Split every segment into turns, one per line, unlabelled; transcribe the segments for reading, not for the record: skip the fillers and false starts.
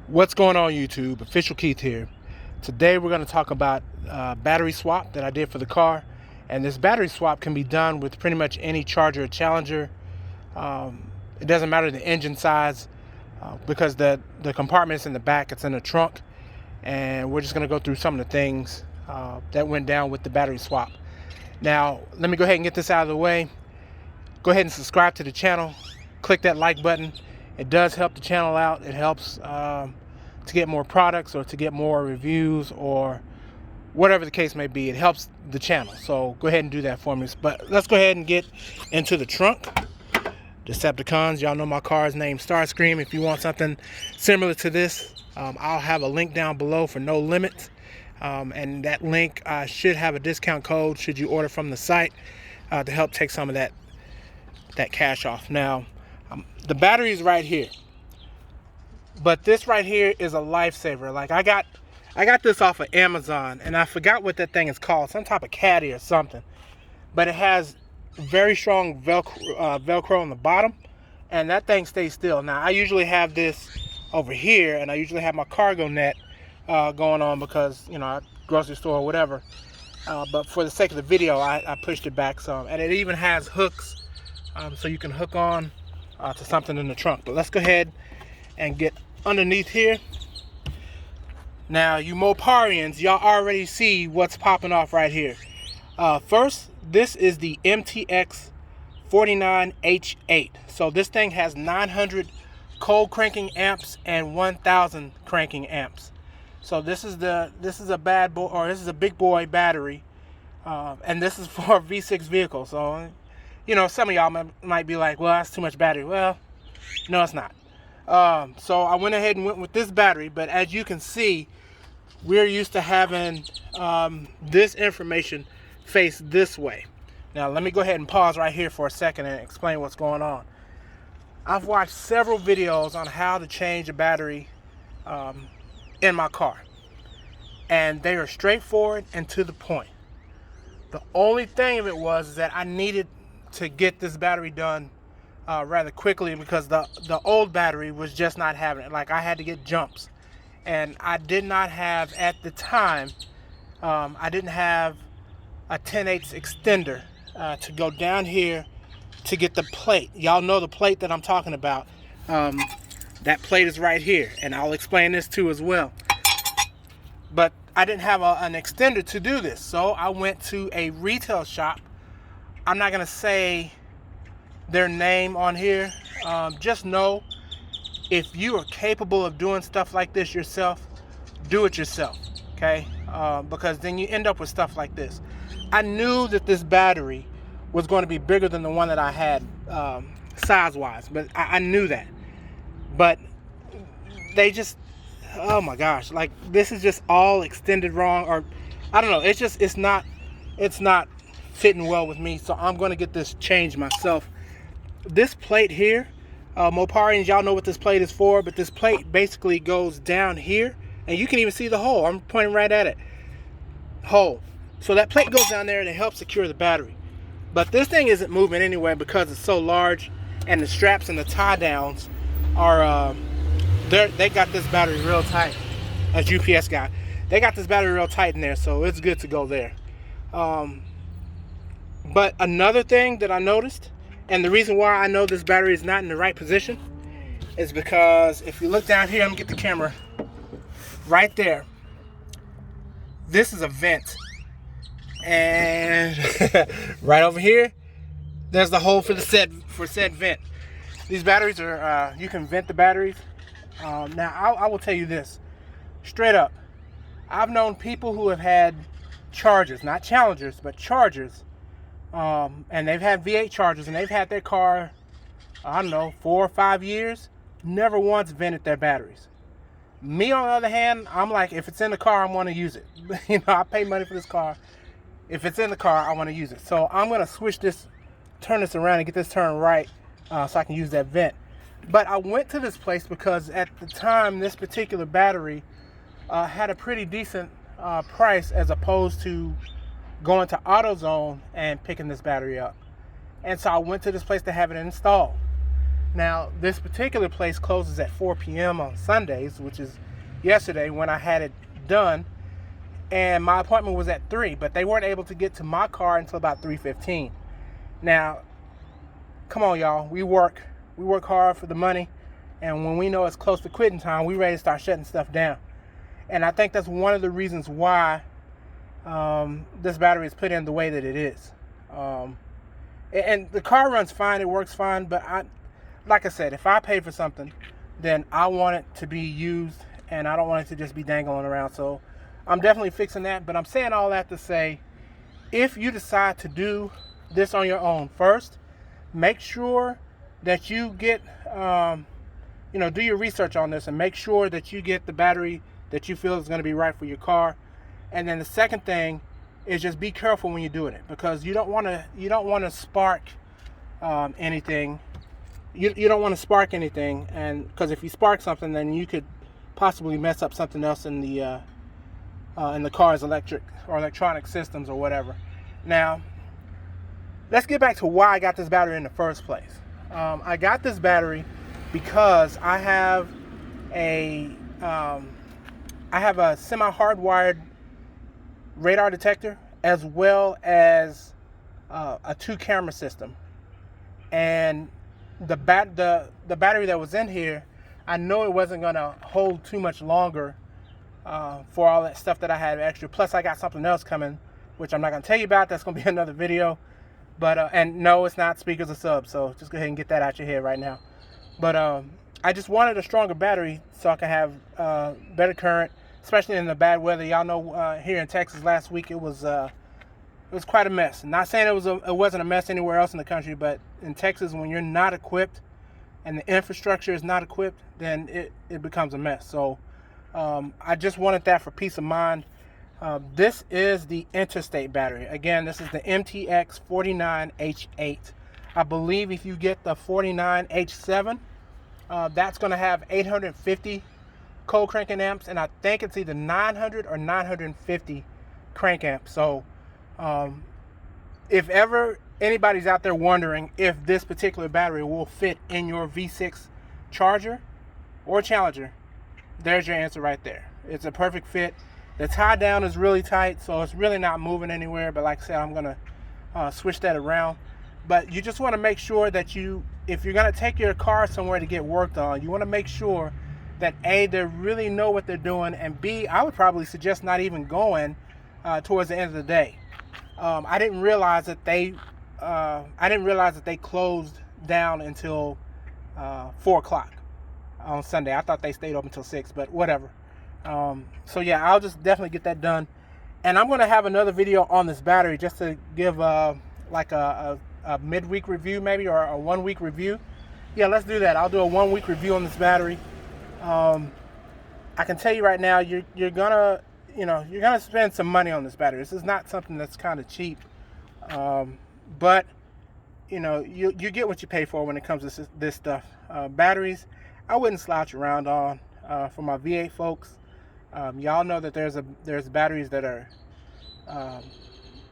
What's going on YouTube? Official Keith here. Today we're going to talk about battery swap that I did for the car, and this battery swap can be done with pretty much any Charger or Challenger. It doesn't matter the engine size because the compartment's in the back, it's in the trunk, and we're just going to go through some of the things that went down with the battery swap. Now let me go ahead and get this out of the way. Go ahead and subscribe to the channel, click that like button. It does help the channel out. It helps to get more products or to get more reviews or whatever the case may be. It helps the channel. So go ahead and do that for me. But let's go ahead and get into the trunk. Decepticons, y'all know my car is named Starscream. If you want something similar to this, I'll have a link down below for no limits. And that link should have a discount code should you order from the site to help take some of that cash off. Now, the battery is right here, but this right here is a lifesaver. Like I got this off of Amazon, and I forgot what that thing is called, some type of caddy or something, but it has very strong velcro on the bottom, and that thing stays still. Now I usually have this over here, and I usually have my cargo net going on because, you know, grocery store or whatever, but for the sake of the video I pushed it back some, and it even has hooks so you can hook on to something in the trunk. But let's go ahead and get underneath here. Now, you Moparians, y'all already see what's popping off right here. First, this is the MTX 49H8. So this thing has 900 cold cranking amps and 1000 cranking amps. So this is a bad boy, or this is a big boy battery, and this is for a V6 vehicle. So, you know, some of y'all might be like, well, that's too much battery. Well, no, it's not. So I went ahead and went with this battery, but as you can see, we're used to having this information face this way. Now, let me go ahead and pause right here for a second and explain what's going on. I've watched several videos on how to change a battery in my car, and they are straightforward and to the point. The only thing of it was that I needed to get this battery done rather quickly because the old battery was just not having it. Like, I had to get jumps, and I did not have at the time, I didn't have a 10/8 extender to go down here to get the plate. Y'all know the plate that I'm talking about. That plate is right here, and I'll explain this too as well. But I didn't have an extender to do this, so I went to a retail shop. I'm not gonna say their name on here. Just know, if you are capable of doing stuff like this yourself, do it yourself, okay? Because then you end up with stuff like this. I knew that this battery was going to be bigger than the one that I had size-wise, but I knew that. But they just, oh my gosh, like, this is just all extended wrong, or I don't know. It's not fitting well with me, so I'm going to get this changed myself. This plate here, Moparians, y'all know what this plate is for, but this plate basically goes down here, and you can even see the hole. I'm pointing right at it. Hole. So that plate goes down there, and it helps secure the battery. But this thing isn't moving anyway because it's so large, and the straps and the tie downs are they got this battery real tight. As UPS guy, they got this battery real tight in there, so it's good to go there. But another thing that I noticed, and the reason why I know this battery is not in the right position, is because if you look down here, I'm gonna get the camera right there. This is a vent, and right over here, there's the hole for said vent. These batteries are you can vent the batteries. Now I will tell you this straight up. I've known people who have had Chargers, not Challengers, but Chargers. And they've had V8 Chargers, and they've had their car, I don't know, 4 or 5 years, never once vented their batteries. Me, on the other hand, I'm like, if it's in the car, I want to use it. You know, I pay money for this car. If it's in the car, I want to use it. So I'm going to switch this, turn this around and get this turned right so I can use that vent. But I went to this place because at the time, this particular battery had a pretty decent price as opposed to going to AutoZone and picking this battery up. And so I went to this place to have it installed. Now, this particular place closes at 4 p.m. on Sundays, which is yesterday when I had it done, and my appointment was at 3, but they weren't able to get to my car until about 3:15. Now, come on, y'all. We work hard for the money, and when we know it's close to quitting time, we ready to start shutting stuff down. And I think that's one of the reasons why this battery is put in the way that it is. And the car runs fine, it works fine, but like I said, if I pay for something, then I want it to be used, and I don't want it to just be dangling around. So I'm definitely fixing that. But I'm saying all that to say, if you decide to do this on your own, first, make sure that you get, do your research on this and make sure that you get the battery that you feel is going to be right for your car. And then the second thing is just be careful when you're doing it, because you don't want to spark anything. You don't want to spark anything, and because if you spark something, then you could possibly mess up something else in the car's electric or electronic systems or whatever. Now, let's get back to why I got this battery in the first place. I got this battery because I have a semi-hardwired radar detector, as well as a 2-camera system. And the battery that was in here, I know it wasn't gonna hold too much longer for all that stuff that I had extra. Plus, I got something else coming, which I'm not gonna tell you about. That's gonna be another video. But and no, it's not speakers or subs. So just go ahead and get that out your head right now. But I just wanted a stronger battery so I can have better current, especially in the bad weather. Y'all know here in Texas last week it was quite a mess. Not saying it wasn't a mess anywhere else in the country, but in Texas, when you're not equipped and the infrastructure is not equipped, then it becomes a mess. So I just wanted that for peace of mind. This is the Interstate battery. Again, this is the MTX 49H8. I believe if you get the 49H7, that's going to have 850 cold cranking amps, and I think it's either 900 or 950 crank amps. So if ever anybody's out there wondering if this particular battery will fit in your V6 Charger or Challenger, there's your answer right there. It's a perfect fit. The tie down is really tight, so it's really not moving anywhere, but like I said, I'm gonna switch that around. But you just want to make sure that if you're gonna take your car somewhere to get worked on, you want to make sure that A, they really know what they're doing, and B, I would probably suggest not even going towards the end of the day. I didn't realize that they closed down until 4 o'clock on Sunday. I thought they stayed open until 6, but whatever. So yeah, I'll just definitely get that done, and I'm going to have another video on this battery just to give like a midweek review, maybe, or a 1-week review. Yeah, let's do that. I'll do a 1-week review on this battery. I can tell you right now, you're gonna spend some money on this battery. This is not something that's kind of cheap, but you get what you pay for when it comes to this stuff. Batteries, I wouldn't slouch around on. For my V8 folks, y'all know that there's batteries that are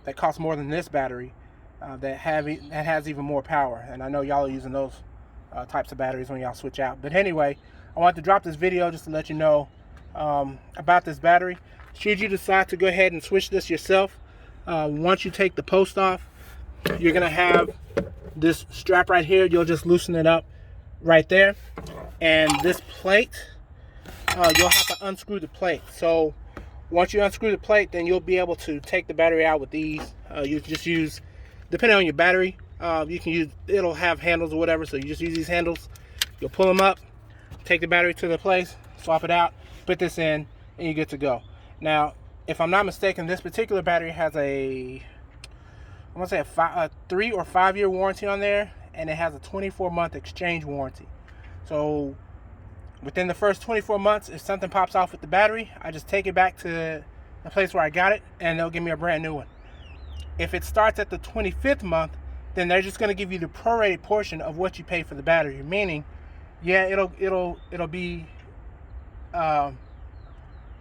that cost more than this battery, that has even more power, and I know y'all are using those types of batteries when y'all switch out. But anyway, I wanted to drop this video just to let you know about this battery. Should you decide to go ahead and switch this yourself, once you take the post off, you're gonna have this strap right here. You'll just loosen it up right there, and this plate, you'll have to unscrew the plate. So once you unscrew the plate, then you'll be able to take the battery out with these. You just use, depending on your battery, you can use, it'll have handles or whatever, so you just use these handles. You'll pull them up, take the battery to the place, swap it out, put this in, and you're good to go. Now, if I'm not mistaken, this particular battery has a 3 or 5 year warranty on there, and it has a 24-month exchange warranty. So within the first 24 months, if something pops off with the battery, I just take it back to the place where I got it, and they'll give me a brand new one. If it starts at the 25th month, then they're just going to give you the prorated portion of what you pay for the battery. Meaning, yeah, it'll be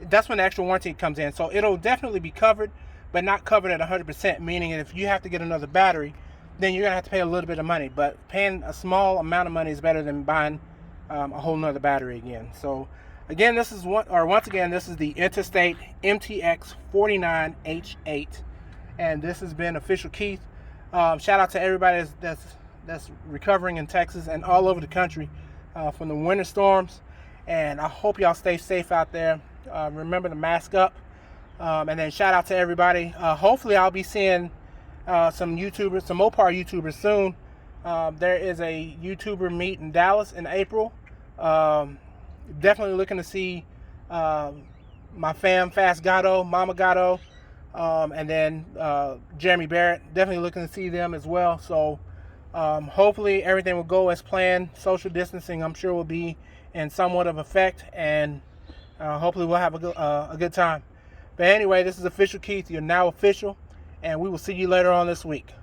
that's when the extra warranty comes in. So it'll definitely be covered, but not covered at 100%. Meaning, if you have to get another battery, then you're gonna have to pay a little bit of money. But paying a small amount of money is better than buying a whole nother battery again. So again, this is once again, this is the Interstate MTX 49H8, and this has been Official Keith. Shout out to everybody that's recovering in Texas and all over the country from the winter storms. And I hope y'all stay safe out there. Remember to mask up. And then shout out to everybody. Hopefully I'll be seeing some YouTubers, some Mopar YouTubers soon. There is a YouTuber meet in Dallas in April. Definitely looking to see my fam, Fast Gatto, Mama Gatto, and then Jeremy Barrett. Definitely looking to see them as well. So hopefully everything will go as planned. Social distancing, I'm sure, will be in somewhat of effect, and hopefully we'll have a good time. But anyway, this is Official Keith. You're now official, and we will see you later on this week.